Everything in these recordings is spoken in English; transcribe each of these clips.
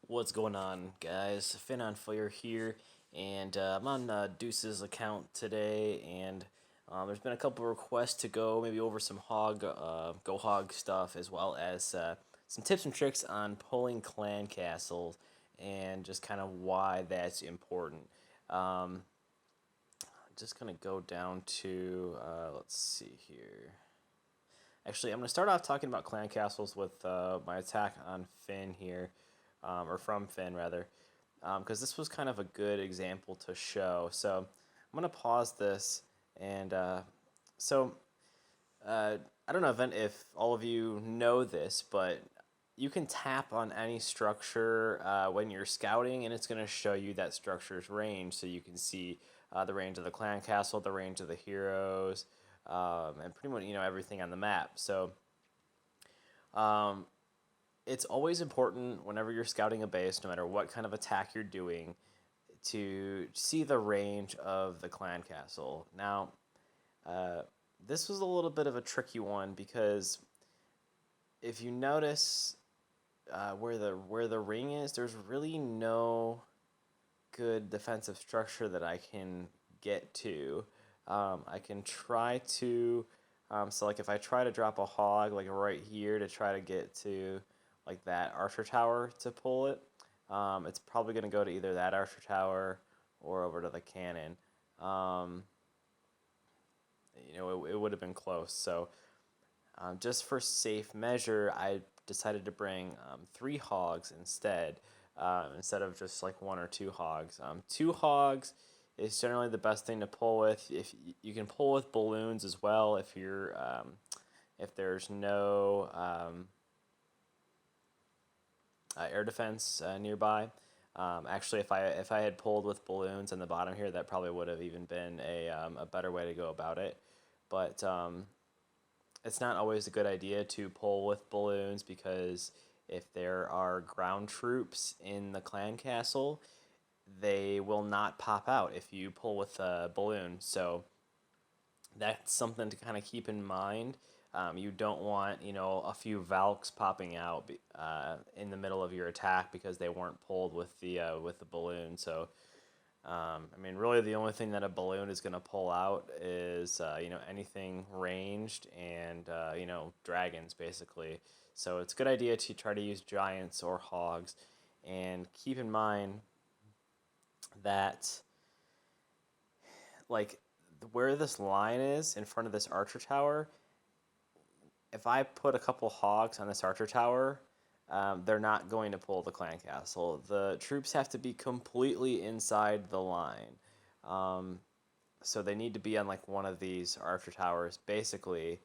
What's going on, guys? Finn on Fire here, and I'm on Deuce's account today, and there's been a couple requests to go maybe over some Gohog stuff, as well as some tips and tricks on pulling clan castles, and just kind of why that's important. Um, just gonna go down to let's see here. Actually, I'm gonna start off talking about clan castles with my attack on Finn here, or from Finn rather, because this was kind of a good example to show. So I'm gonna pause this and so I don't know if all of you know this, but you can tap on any structure when you're scouting, and it's going to show you that structure's range, so you can see the range of the clan castle, the range of the heroes, and pretty much everything on the map. So um, it's always important whenever you're scouting a base, no matter what kind of attack you're doing, to see the range of the clan castle. Now, uh, this was a little bit of a tricky one because if you notice where the ring is, there's really no good defensive structure that I can get to. I can try to, so like if I try to drop a hog like right here to try to get to like that archer tower to pull it, it's probably going to go to either that archer tower or over to the cannon. Um, it would have been close. So just for safe measure, I decided to bring 3 hogs instead of just like 1 or 2 hogs. 2 hogs is generally the best thing to pull with. If you can pull with balloons as well, if there's no air defense nearby. Actually, if I had pulled with balloons in the bottom here, that probably would have even been a better way to go about it. But it's not always a good idea to pull with balloons because if there are ground troops in the clan castle, they will not pop out if you pull with a balloon. So that's something to kind of keep in mind. You don't want a few Valks popping out in the middle of your attack because they weren't pulled with the balloon. So I mean, really, the only thing that a balloon is going to pull out is, anything ranged and, dragons, basically. So it's a good idea to try to use giants or hogs. And keep in mind that, like, where this line is in front of this archer tower, if I put a couple hogs on this archer tower, they're not going to pull the clan castle. The troops have to be completely inside the line. Um, so they need to be on like one of these archer towers, basically,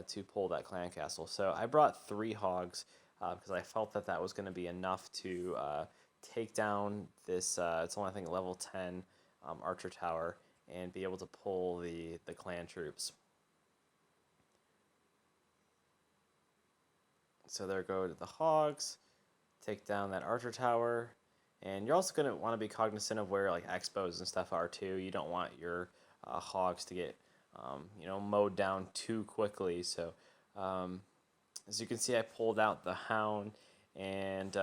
to pull that clan castle. So I brought 3 hogs because I felt that that was going to be enough to take down this. It's only I think level 10 archer tower and be able to pull the clan troops. So there go the hogs, take down that archer tower, and you're also going to want to be cognizant of where like expos and stuff are too. You don't want your hogs to get mowed down too quickly. So um, as you can see, I pulled out the hound, and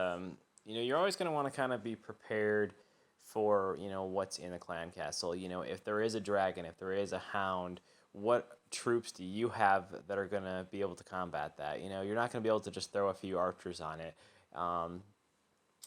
you're always going to want to kind of be prepared for what's in the clan castle. If there is a dragon, if there is a hound, what troops do you have that are going to be able to combat that? You're not going to be able to just throw a few archers on it. Um,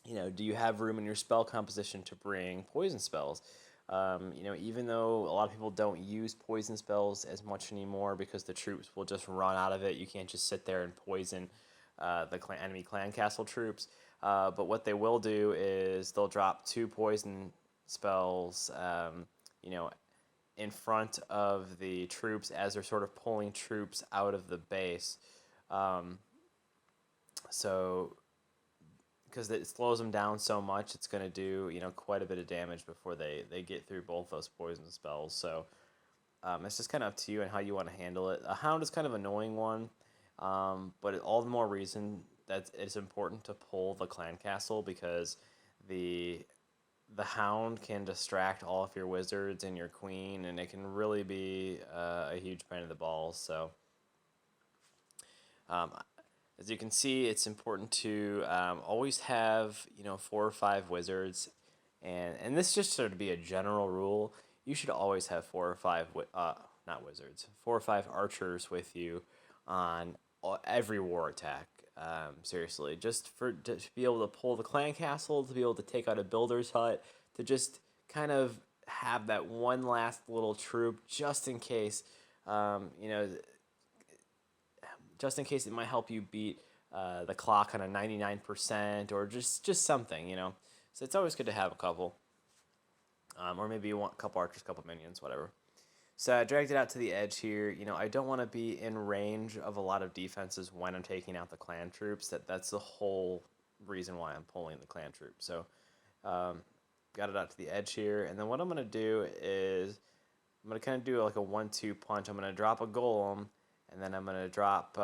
do you have room in your spell composition to bring poison spells? Even though a lot of people don't use poison spells as much anymore because the troops will just run out of it, you can't just sit there and poison the enemy clan castle troops. But what they will do is they'll drop 2 poison spells, in front of the troops as they're sort of pulling troops out of the base. Um, so because it slows them down so much, it's going to do quite a bit of damage before they get through both those poison spells. So it's just kind of up to you and how you want to handle it. A hound is kind of an annoying one, but all the more reason that it's important to pull the clan castle because the the hound can distract all of your wizards and your queen, and it can really be a huge pain in the balls. So um, As you can see, it's important to always have, 4 or 5 wizards, and this just sort of be a general rule. You should always have 4 or 5 not wizards, 4 or 5 archers with you on every war attack. Seriously, just to be able to pull the clan castle, to be able to take out a builder's hut, to just kind of have that one last little troop just in case. You know, just in case it might help you beat the clock on a 99% or just something, So it's always good to have a couple. Or maybe you want a couple archers, a couple minions, whatever. So I dragged it out to the edge here. I don't want to be in range of a lot of defenses when I'm taking out the clan troops. That's the whole reason why I'm pulling the clan troops. So got it out to the edge here. And then what I'm going to do is I'm going to kind of do like a 1-2 punch. I'm going to drop a golem, and then I'm going to drop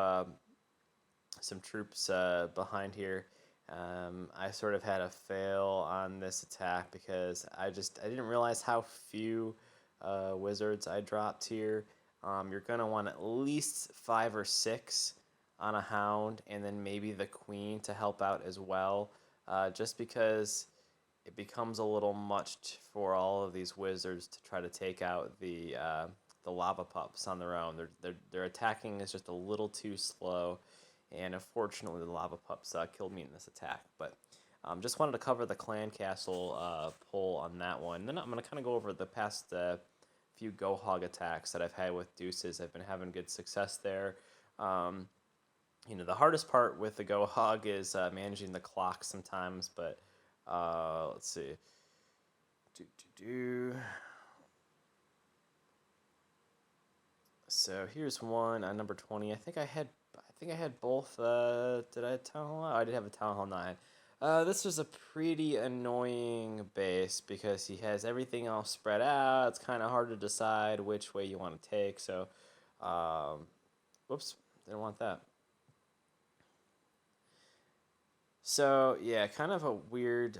some troops behind here. I sort of had a fail on this attack because I didn't realize how few wizards I dropped here. You're going to want at least 5 or 6 on a hound, and then maybe the queen to help out as well, just because it becomes a little much for all of these wizards to try to take out the lava pups on their own. Their attacking is just a little too slow, and unfortunately the lava pups killed me in this attack. But just wanted to cover the clan castle pull on that one. And then I'm going to kind of go over the past few Gohog attacks that I've had with deuces. I've been having good success there. The hardest part with the Gohog is managing the clock sometimes, but let's see. So here's one on number 20. I think I had both. Did I have Town Hall? Oh, I did have a Town Hall 9. This was a pretty annoying base because he has everything all spread out. It's kind of hard to decide which way you want to take. So, whoops, didn't want that. So yeah, kind of a weird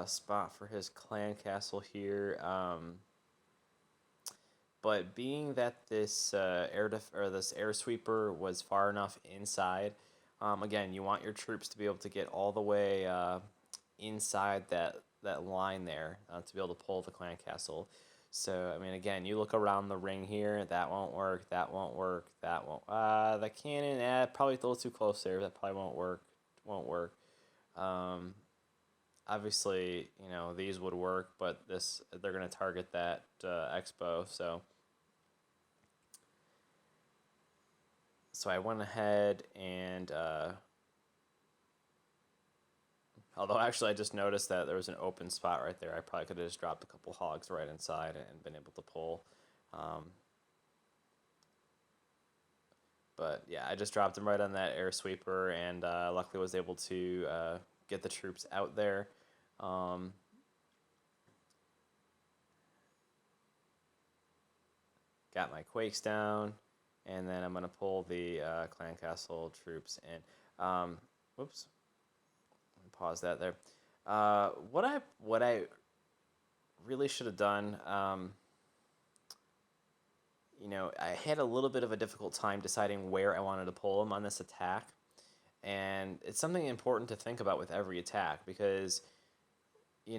spot for his clan castle here. But being that this this air sweeper was far enough inside, again, you want your troops to be able to get all the way inside that line there to be able to pull the clan castle. So I mean, again, you look around the ring here. That won't work. That won't work. That won't. The cannon, probably a little too close there. That probably won't work. Won't work. Obviously, these would work, but they're going to target that expo. So I went ahead and although actually I just noticed that there was an open spot right there. I probably could have just dropped a couple hogs right inside and been able to pull. But yeah, I just dropped them right on that air sweeper, and luckily was able to get the troops out there. Got my quakes down, and then I'm going to pull the clan castle troops in. Whoops. Let me pause that there. What I really should have done, I had a little bit of a difficult time deciding where I wanted to pull them on this attack. And it's something important to think about with every attack because, you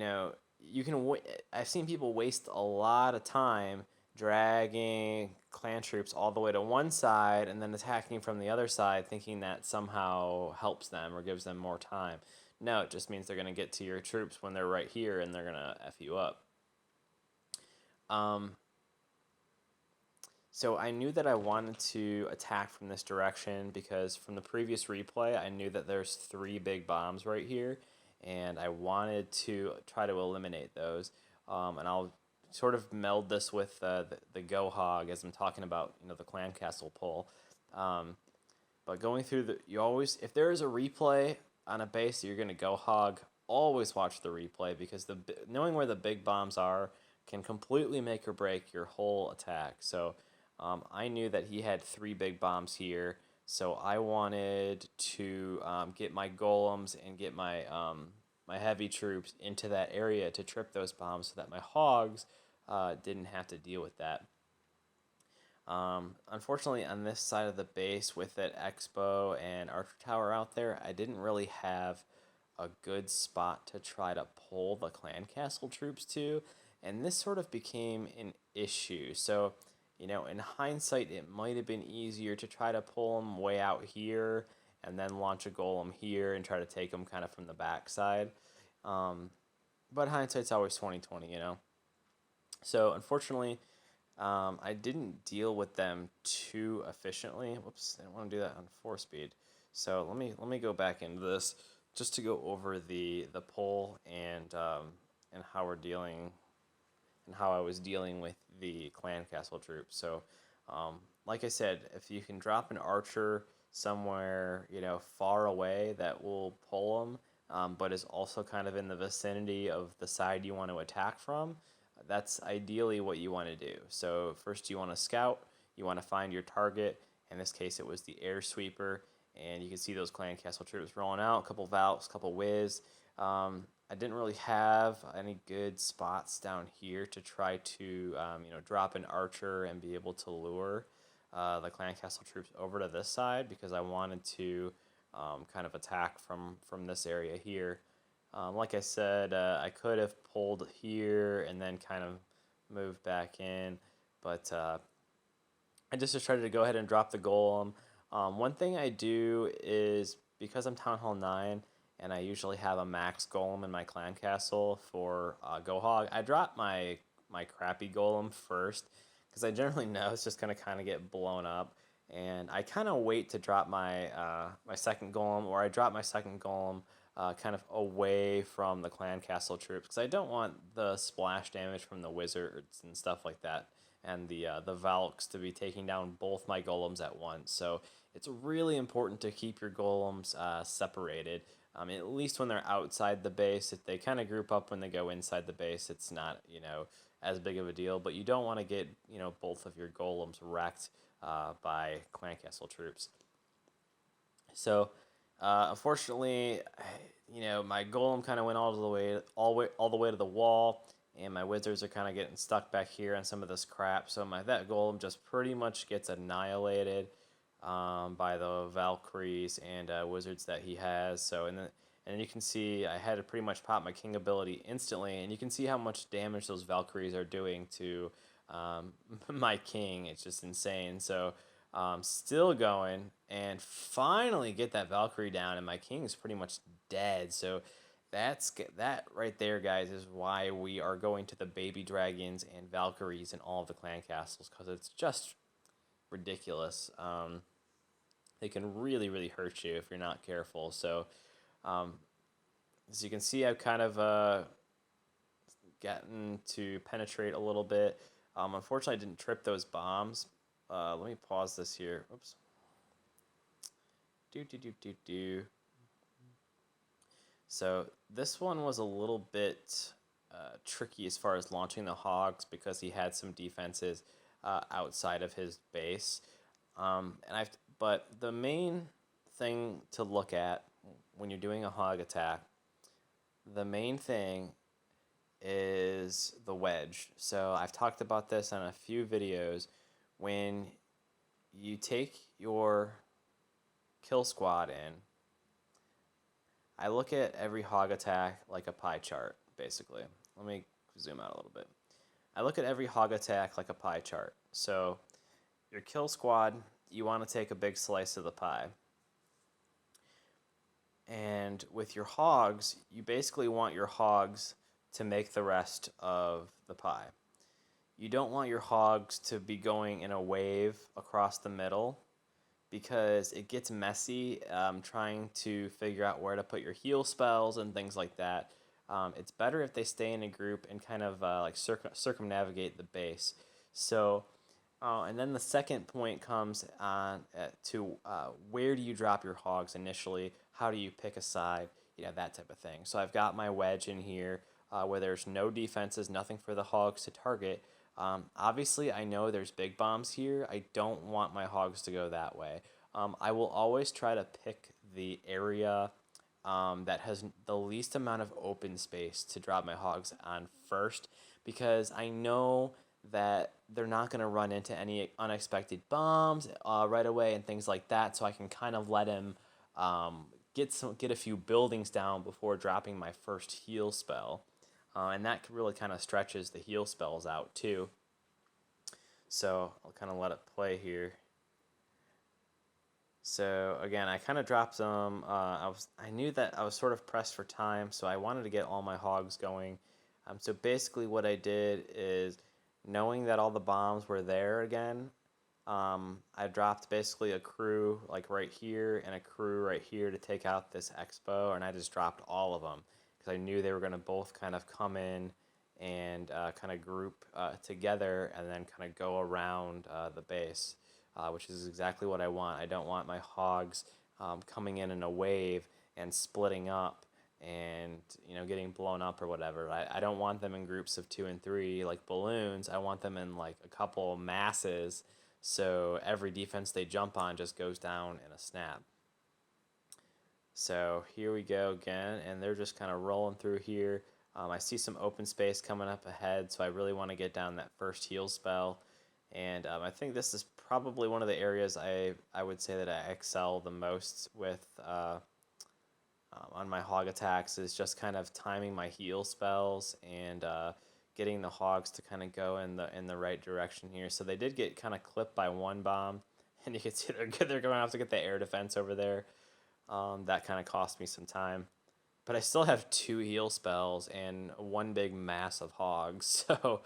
can. I've seen people waste a lot of time dragging clan troops all the way to one side and then attacking from the other side, thinking that somehow helps them or gives them more time. No, it just means they're going to get to your troops when they're right here and they're going to F you up. So I knew that I wanted to attack from this direction because from the previous replay, I knew that there's 3 big bombs right here, and I wanted to try to eliminate those. And I'll sort of meld this with the Gohog as I'm talking about, the clan castle pull. But going through if there is a replay on a base that you're going to Gohog, always watch the replay because knowing where the big bombs are can completely make or break your whole attack. So I knew that he had 3 big bombs here, so I wanted to get my golems and get my my heavy troops into that area to trip those bombs so that my hogs didn't have to deal with that. Unfortunately, on this side of the base with that Expo and Archer Tower out there, I didn't really have a good spot to try to pull the clan castle troops to, and this sort of became an issue. So, in hindsight, it might have been easier to try to pull them way out here and then launch a golem here and try to take them kind of from the backside. Um, but hindsight's always 2020. So unfortunately, I didn't deal with them too efficiently. Whoops, I didn't want to do that on 4 speed. So let me go back into this just to go over the pull and how we're dealing and how I was dealing with the clan castle troops. So, like I said, if you can drop an archer somewhere far away, that will pull them, but is also kind of in the vicinity of the side you want to attack from. That's ideally what you want to do. So first you want to scout, you want to find your target. In this case, it was the air sweeper, and you can see those clan castle troops rolling out. A couple Valks, a couple Wiz. I didn't really have any good spots down here to try to drop an archer and be able to lure the clan castle troops over to this side, because I wanted to kind of attack from this area here. Like I said, I could have pulled here and then kind of moved back in, but I just decided to go ahead and drop the golem. One thing I do is, because I'm Town Hall 9 and I usually have a max golem in my clan castle for Gohog, I drop my crappy golem first, because I generally know it's just going to kind of get blown up. And I kind of wait to drop my my second golem, or I drop my second golem kind of away from the clan castle troops, because I don't want the splash damage from the wizards and stuff like that, and the Valks to be taking down both my golems at once. So it's really important to keep your golems separated. At least when they're outside the base. If they kind of group up when they go inside the base, it's not as big of a deal. But you don't want to get both of your golems wrecked by clan castle troops. So unfortunately, my golem kind of went all the way to the wall, and my wizards are kind of getting stuck back here on some of this crap. So that golem just pretty much gets annihilated by the Valkyries and wizards that he has. So and you can see I had to pretty much pop my king ability instantly, and you can see how much damage those Valkyries are doing to my king. It's just insane. So still going, and finally get that Valkyrie down, and my king is pretty much dead. So that right there, guys, is why we are going to the baby dragons and Valkyries in all of the clan castles, because it's just ridiculous. They can really, really hurt you if you're not careful. So as you can see, I've kind of gotten to penetrate a little bit. Unfortunately, I didn't trip those bombs. Let me pause this here. Oops. So this one was a little bit tricky as far as launching the hogs, because he had some defenses outside of his base. But the main thing to look at when you're doing a hog attack, the main thing is the wedge. So I've talked about this on a few videos. When you take your kill squad in, I look at every hog attack like a pie chart, basically. Let me zoom out a little bit. I look at every hog attack like a pie chart. So your kill squad, you want to take a big slice of the pie. And with your hogs, you basically want your hogs to make the rest of the pie. You don't want your hogs to be going in a wave across the middle, because it gets messy trying to figure out where to put your heal spells and things like that. It's better if they stay in a group and kind of like circumnavigate the base. So, and then the second point comes on to where do you drop your hogs initially? How do you pick a side? That type of thing. So I've got my wedge in here where there's no defenses, nothing for the hogs to target. Obviously, I know there's big bombs here. I don't want my hogs to go that way. I will always try to pick the area that has the least amount of open space to drop my hogs on first, because I know that they're not going to run into any unexpected bombs right away and things like that. So I can kind of let him get a few buildings down before dropping my first heal spell, and that really kind of stretches the heal spells out too. So I'll kind of let it play here. So again, I kind of dropped them. I knew that I was sort of pressed for time, so I wanted to get all my hogs going. So basically, what I did is, knowing that all the bombs were there again, I dropped basically a crew like right here and a crew right here to take out this expo, and I just dropped all of them because I knew they were going to both kind of come in and kind of group together and then kind of go around the base, which is exactly what I want. I don't want my hogs coming in a wave and splitting up and getting blown up or whatever. I don't want them in groups of 2 and 3 like balloons. I want them in like a couple masses, so every defense they jump on just goes down in a snap. So here we go again, and they're just kind of rolling through here. I see some open space coming up ahead, so I really want to get down that first heal spell. And I think this is probably one of the areas I would say that I excel the most with on my hog attacks, is just kind of timing my heal spells and getting the hogs to kind of go in the right direction here. So they did get kind of clipped by one bomb, and you can see they're going to have to get the air defense over there. That kind of cost me some time. But I still have 2 heal spells and one big mass of hogs. So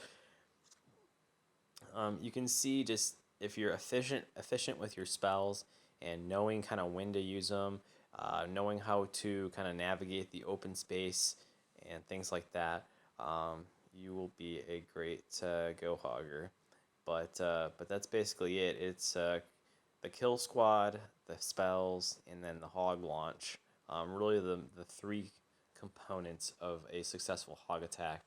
you can see, just if you're efficient with your spells and knowing kind of when to use them, knowing how to kind of navigate the open space and things like that, you will be a great Gohogger. But that's basically it. It's the kill squad, the spells, and then the hog launch. Really the 3 components of a successful hog attack.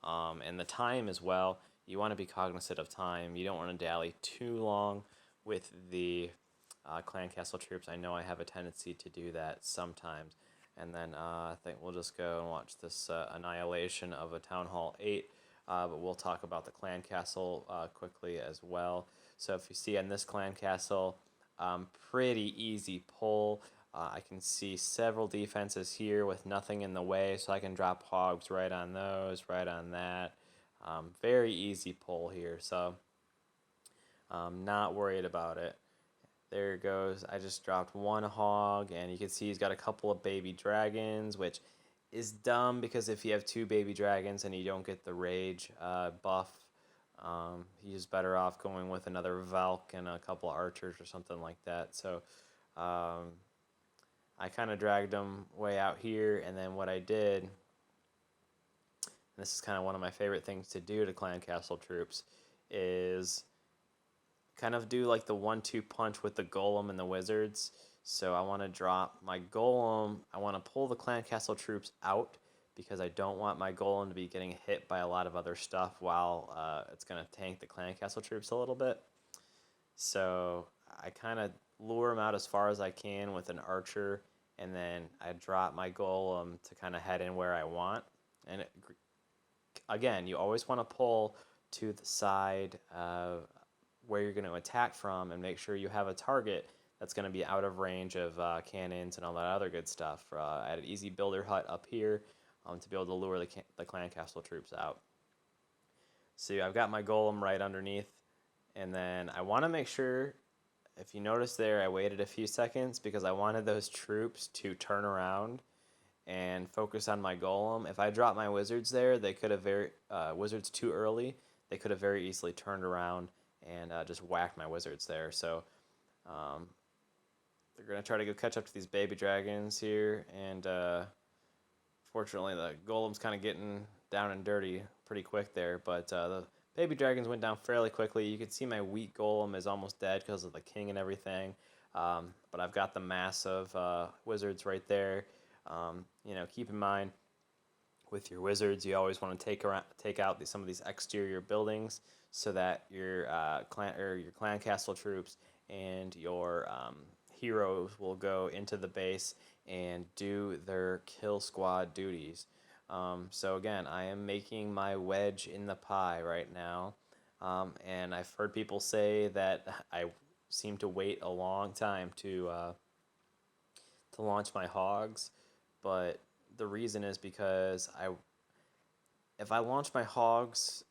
And the time as well. You want to be cognizant of time. You don't want to dally too long with the clan castle troops. I know I have a tendency to do that sometimes. And then I think we'll just go and watch this annihilation of a Town Hall 8. But we'll talk about the clan castle quickly as well. So if you see on this clan castle, pretty easy pull. I can see several defenses here with nothing in the way, so I can drop hogs right on those, right on that. Very easy pull here, so I'm not worried about it. There it goes. I just dropped 1 hog, and you can see he's got a couple of baby dragons, which is dumb because if you have 2 baby dragons and you don't get the rage buff, he's better off going with another Valk and a couple of archers or something like that. So I kind of dragged him way out here, and then what I did, and this is kind of one of my favorite things to do to clan castle troops, is kind of do like the 1-2 punch with the golem and the wizards. So I want to drop my golem. I want to pull the clan castle troops out because I don't want my golem to be getting hit by a lot of other stuff while it's going to tank the clan castle troops a little bit. So I kind of lure them out as far as I can with an archer, and then I drop my golem to kind of head in where I want. And again, you always want to pull to the side where you're going to attack from, and make sure you have a target that's going to be out of range of cannons and all that other good stuff. I had an easy builder hut up here to be able to lure the clan castle troops out. So I've got my golem right underneath, and then I want to make sure, if you notice there, I waited a few seconds because I wanted those troops to turn around and focus on my golem. If I dropped my wizards there, they could have wizards too early. They could have very easily turned around and just whacked my wizards there. So they're going to try to go catch up to these baby dragons here, and fortunately the golem's kind of getting down and dirty pretty quick there, but the baby dragons went down fairly quickly. You can see my weak golem is almost dead because of the king and everything, but I've got the mass of wizards right there. Keep in mind, with your wizards, you always want to take out some of these exterior buildings so that your clan castle troops and your heroes will go into the base and do their kill squad duties. So again, I am making my wedge in the pie right now. And I've heard people say that I seem to wait a long time to launch my hogs, but the reason is because I if I launch my hogs,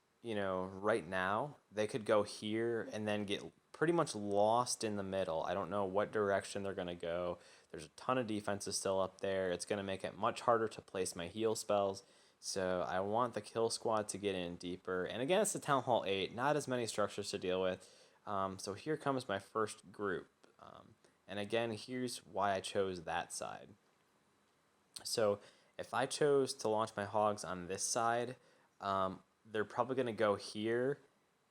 right now, they could go here and then get pretty much lost in the middle. I don't know what direction they're going to go. There's a ton of defenses still up there. It's going to make it much harder to place my heal spells. So I want the kill squad to get in deeper. And again, it's the Town Hall 8, not as many structures to deal with. So here comes my first group. And again, here's why I chose that side. So if I chose to launch my hogs on this side, they're probably going to go here,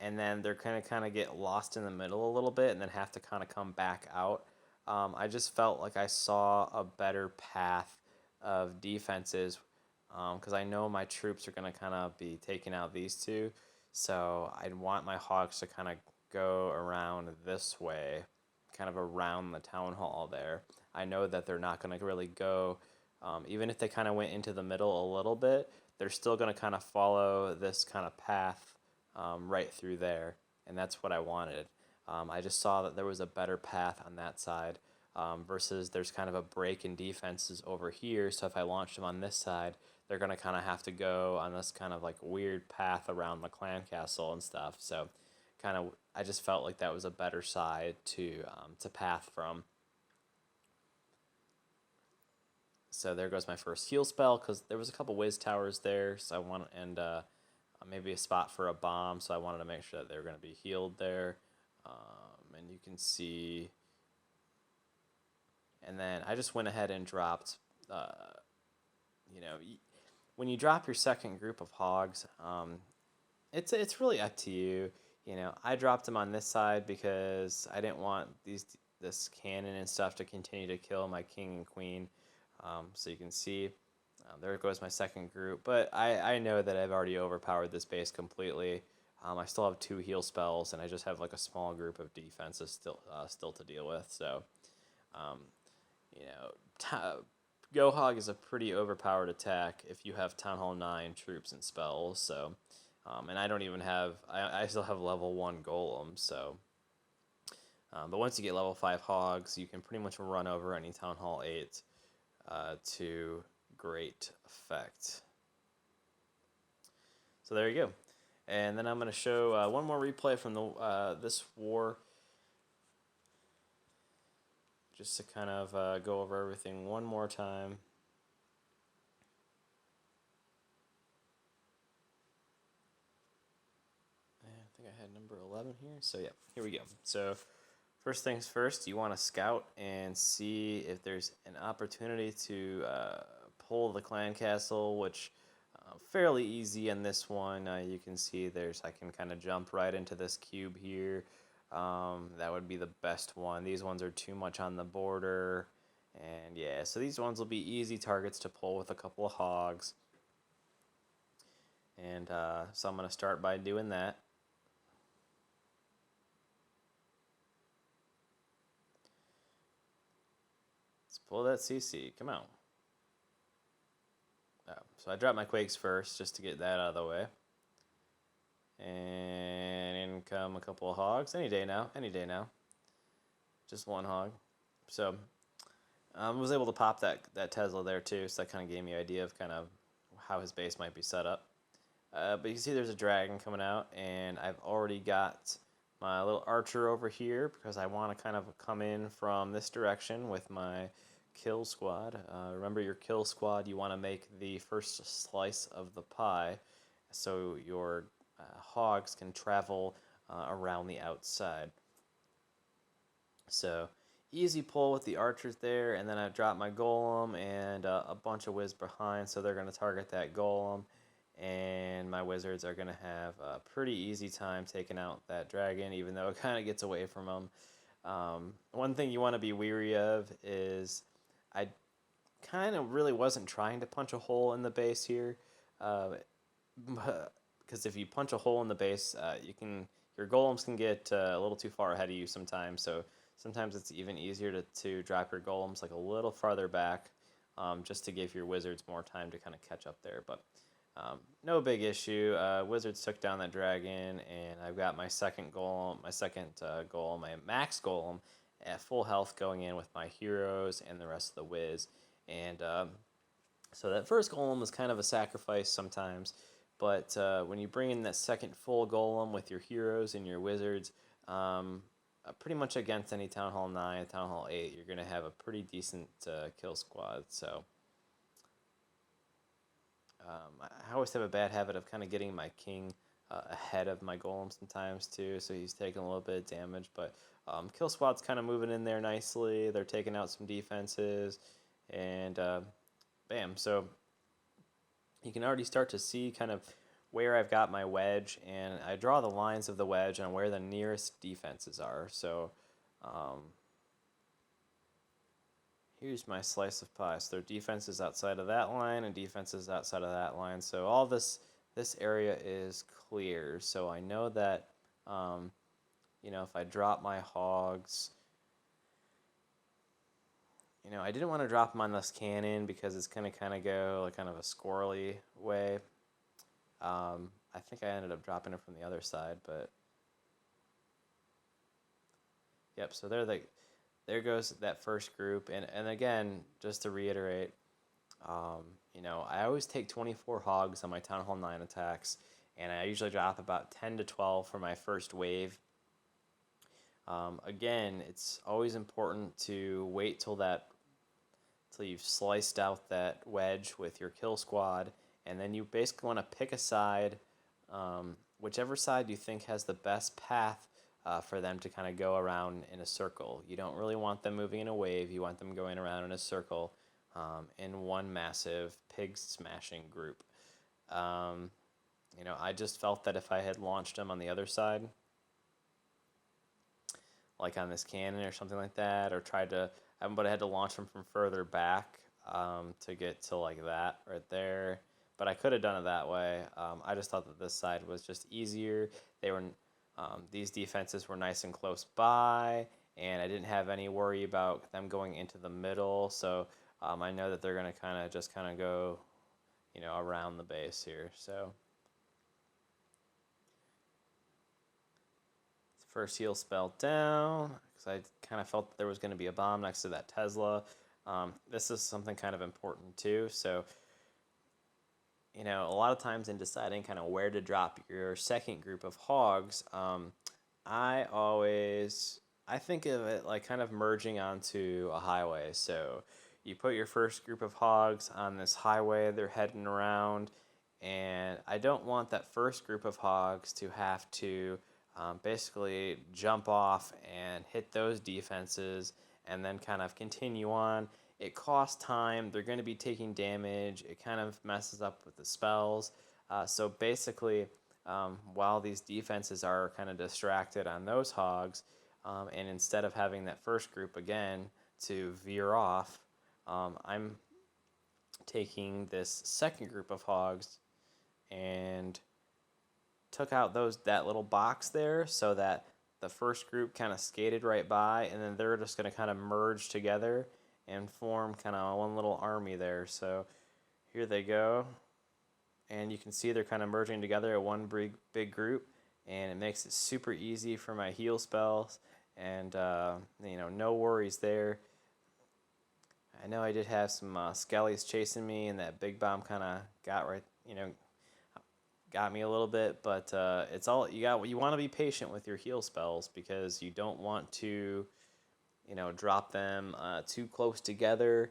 and then they're going to kind of get lost in the middle a little bit, and then have to kind of come back out. I just felt like I saw a better path of defenses, because I know my troops are going to kind of be taking out these two. So I'd want my hogs to kind of go around this way, kind of around the town hall there. I know that they're not going to really go, even if they kind of went into the middle a little bit, they're still going to kind of follow this kind of path right through there. And that's what I wanted. I just saw that there was a better path on that side, versus there's kind of a break in defenses over here. So if I launched them on this side, they're going to kind of have to go on this kind of like weird path around the clan castle and stuff. So kind of, I just felt like that was a better side to path from. So there goes my first heal spell, because there was a couple whiz towers there, so I want, and maybe a spot for a bomb, so I wanted to make sure that they were going to be healed there. And you can see, and then I just went ahead and dropped, you know, when you drop your second group of hogs, it's really up to you. I dropped them on this side because I didn't want this cannon and stuff to continue to kill my king and queen. So you can see, there goes my second group. But I know that I've already overpowered this base completely. I still have 2 heal spells, and I just have like a small group of defenses still to deal with. So, um, you know, Gohog is a pretty overpowered attack if you have Town Hall 9 troops and spells. So, and I don't even have, I still have level 1 golems. So, but once you get level 5 hogs, you can pretty much run over any Town Hall 8 to great effect. So there you go. And then I'm going to show one more replay from this war, just to kind of go over everything one more time. I think I had number 11 here. So yeah, here we go. So first things first, you want to scout and see if there's an opportunity to pull the clan castle, which fairly easy in this one. You can see I can kind of jump right into this cube here. That would be the best one. These ones are too much on the border. And yeah, so these ones will be easy targets to pull with a couple of hogs. And so I'm going to start by doing that. Let's pull that CC. Come on. Oh, so I dropped my Quakes first just to get that out of the way. And in come a couple of hogs. Any day now. Just one hog. So I was able to pop that Tesla there too, so that kind of gave me an idea of kind of how his base might be set up. But you can see there's a dragon coming out, and I've already got my little archer over here because I want to kind of come in from this direction with my kill squad. Remember, your kill squad, you want to make the first slice of the pie so your hogs can travel around the outside. So easy pull with the archers there, and then I drop my golem and a bunch of whiz behind, so they're going to target that golem, and my wizards are going to have a pretty easy time taking out that dragon, even though it kind of gets away from them. One thing you want to be weary of is I kind of really wasn't trying to punch a hole in the base here, because if you punch a hole in the base, your golems can get a little too far ahead of you sometimes. So sometimes it's even easier to drop your golems like a little farther back, just to give your wizards more time to kind of catch up there. But No big issue. Wizards took down that dragon, and I've got my second golem, my max golem at full health going in with my heroes and the rest of the Wiz. And so that first golem was kind of a sacrifice sometimes, but when you bring in that second full golem with your heroes and your wizards, pretty much against any Town Hall 9, Town Hall 8, you're going to have a pretty decent kill squad. So I always have a bad habit of kind of getting my king ahead of my golem sometimes too, so he's taking a little bit of damage. But kill squad's kind of moving in there nicely. They're taking out some defenses, and bam. So you can already start to see kind of where I've got my wedge, and I draw the lines of the wedge on where the nearest defenses are. So here's my slice of pie. So their defense is outside of that line, and defense is outside of that line. So all this area is clear. So I know that if I drop my hogs, I didn't want to drop them on this cannon because it's going to kind of go like kind of a squirrely way. I think I ended up dropping it from the other side, but yep. So there goes that first group, and again, just to reiterate, I always take 24 hogs on my Town Hall 9 attacks, and I usually drop about 10 to 12 for my first wave. Again, it's always important to wait till you've sliced out that wedge with your kill squad, and then you basically want to pick a side, whichever side you think has the best path for them to kind of go around in a circle. You don't really want them moving in a wave. You want them going around in a circle in one massive pig smashing group. I just felt that if I had launched them on the other side, like on this cannon or something like that, or but I had to launch them from further back to get to like that right there. But I could have done it that way. I just thought that this side was just easier. These defenses were nice and close by, and I didn't have any worry about them going into the middle. So I know that they're going to kind of go, around the base here. So first heal spell down, because I kind of felt that there was going to be a bomb next to that Tesla. This is something kind of important too. So a lot of times in deciding kind of where to drop your second group of hogs, I think of it like kind of merging onto a highway. So you put your first group of hogs on this highway, they're heading around, and I don't want that first group of hogs to have to basically jump off and hit those defenses and then kind of continue on. It costs time. They're going to be taking damage. It kind of messes up with the spells. So basically, while these defenses are kind of distracted on those hogs, and instead of having that first group again to veer off, I'm taking this second group of hogs and took out that little box there so that the first group kind of skated right by, and then they're just going to kind of merge together and form kind of one little army there. So here they go, and you can see they're kind of merging together at one big group, and it makes it super easy for my heal spells, and no worries there. I know I did have some skellies chasing me, and that big bomb kind of got me a little bit, but it's all you got. You want to be patient with your heal spells because you don't want to drop them too close together.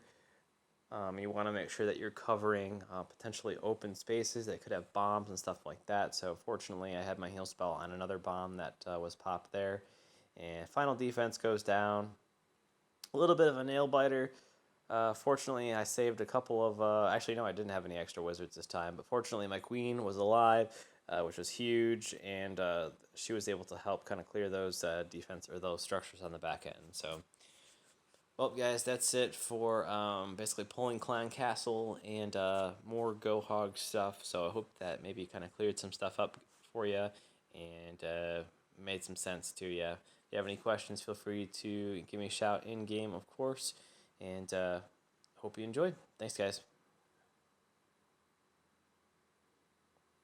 You want to make sure that you're covering potentially open spaces that could have bombs and stuff like that. So fortunately, I had my heal spell on another bomb that was popped there. And final defense goes down. A little bit of a nail biter. Fortunately, I saved a couple of... actually, no, I didn't have any extra wizards this time. But fortunately, my queen was alive, which was huge. And she was able to help kind of clear those defense or those structures on the back end. So... well, guys, that's it for basically pulling Clan Castle and more Gohog stuff. So I hope that maybe kind of cleared some stuff up for you and made some sense to you. If you have any questions, feel free to give me a shout in-game, of course. And hope you enjoyed. Thanks, guys.